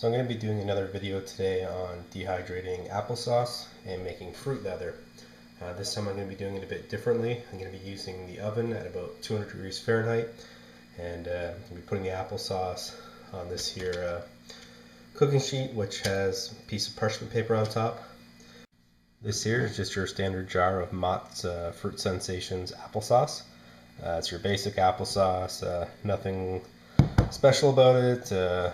So I'm going to be doing another video today on dehydrating applesauce and making fruit leather. This time I'm going to be doing it a bit differently. I'm going to be using the oven at about 200 degrees Fahrenheit, and I'm going to be putting the applesauce on this here cooking sheet, which has a piece of parchment paper on top. This here is just your standard jar of Mott's Fruit Sensations applesauce. It's your basic applesauce, nothing special about it.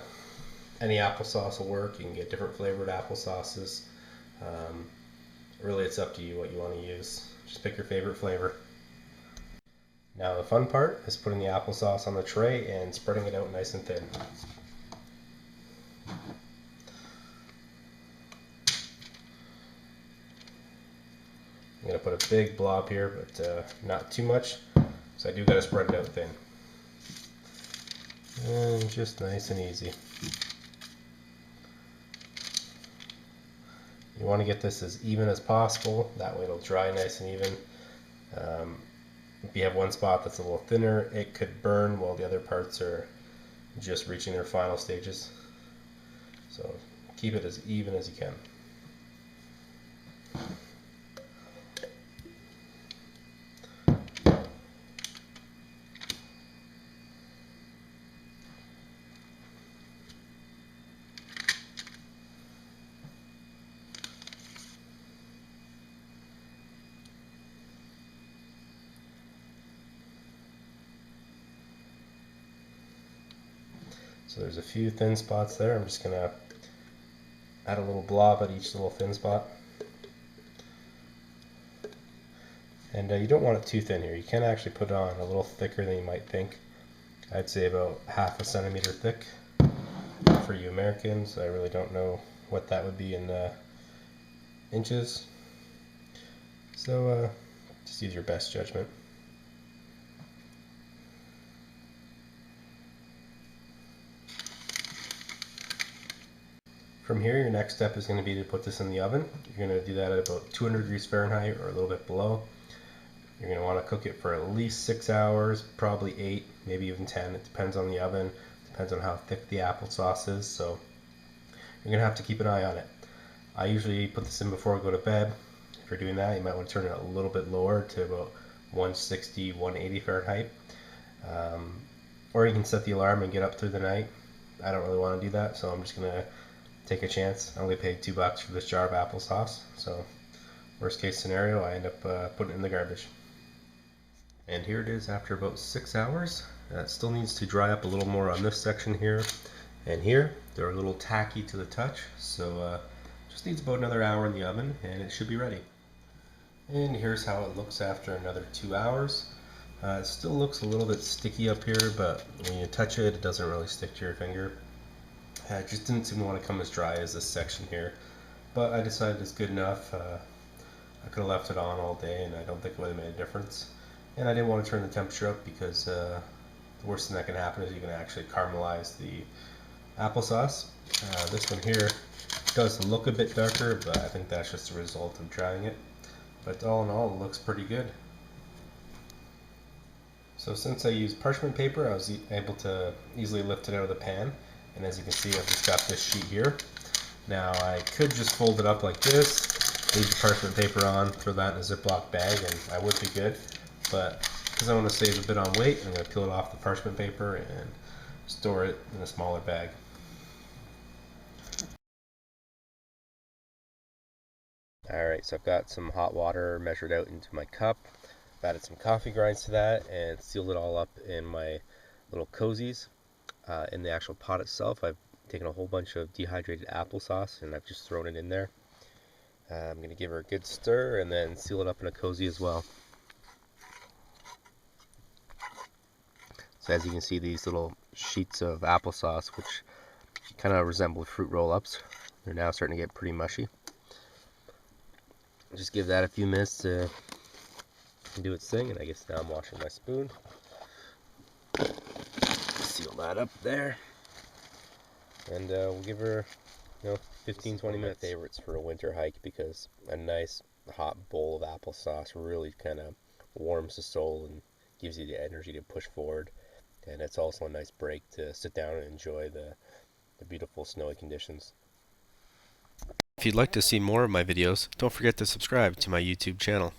Any applesauce will work. You can get different flavored applesauces. Really, it's up to you what you want to use. Just pick your favorite flavor. Now the fun part is putting the applesauce on the tray and spreading it out nice and thin. I'm going to put a big blob here, but not too much, so I do got to spread it out thin. And just nice and easy. You want to get this as even as possible, that way it'll dry nice and even. If you have one spot that's a little thinner, it could burn while the other parts are just reaching their final stages. So keep it as even as you can. So there's a few thin spots there. I'm just going to add a little blob at each little thin spot. And you don't want it too thin here. You can actually put it on a little thicker than you might think. I'd say about half a centimeter thick. For you Americans, I really don't know what that would be in inches. So just use your best judgment. From here, your next step is going to be to put this in the oven. You're going to do that at about 200 degrees Fahrenheit or a little bit below. You're going to want to cook it for at least 6 hours, probably 8, maybe even 10. It depends on the oven, depends on how thick the applesauce is, so you're going to have to keep an eye on it. I usually put this in before I go to bed. If you're doing that, you might want to turn it a little bit lower to about 160, 180 Fahrenheit. Or you can set the alarm and get up through the night. I don't really want to do that, so I'm just going to take a chance. I only paid $2 for this jar of applesauce, so worst case scenario, I end up putting it in the garbage. And here it is after about 6 hours. It still needs to dry up a little more on this section here and here. They're a little tacky to the touch, so just needs about another hour in the oven and it should be ready. And here's how it looks after another 2 hours. It still looks a little bit sticky up here, but when you touch it, it doesn't really stick to your finger. It just didn't seem to want to come as dry as this section here, but I decided it's good enough. I could have left it on all day and I don't think it would have made a difference. And I didn't want to turn the temperature up because the worst thing that can happen is you can actually caramelize the applesauce. This one here does look a bit darker, but I think that's just a result of drying it. But all in all, it looks pretty good. So since I used parchment paper, I was able to easily lift it out of the pan. And as you can see, I've just got this sheet here. Now I could just fold it up like this, leave the parchment paper on, throw that in a Ziploc bag, and I would be good. But because I want to save a bit on weight, I'm going to peel it off the parchment paper and store it in a smaller bag. Alright, so I've got some hot water measured out into my cup. I've added some coffee grinds to that and sealed it all up in my little cozies. In the actual pot itself, I've taken a whole bunch of dehydrated applesauce and I've just thrown it in there. I'm going to give her a good stir and then seal it up in a cozy as well. So as you can see, these little sheets of applesauce, which kind of resemble fruit roll-ups, they're now starting to get pretty mushy. Just give that a few minutes to do its thing, and I guess now I'm washing my spoon. Seal that up there, and we'll give her 15-20 minutes. My favorites for a winter hike because a nice hot bowl of applesauce really kind of warms the soul and gives you the energy to push forward. And it's also a nice break to sit down and enjoy the beautiful beautiful snowy conditions. If you'd like to see more of my videos, don't forget to subscribe to my YouTube channel.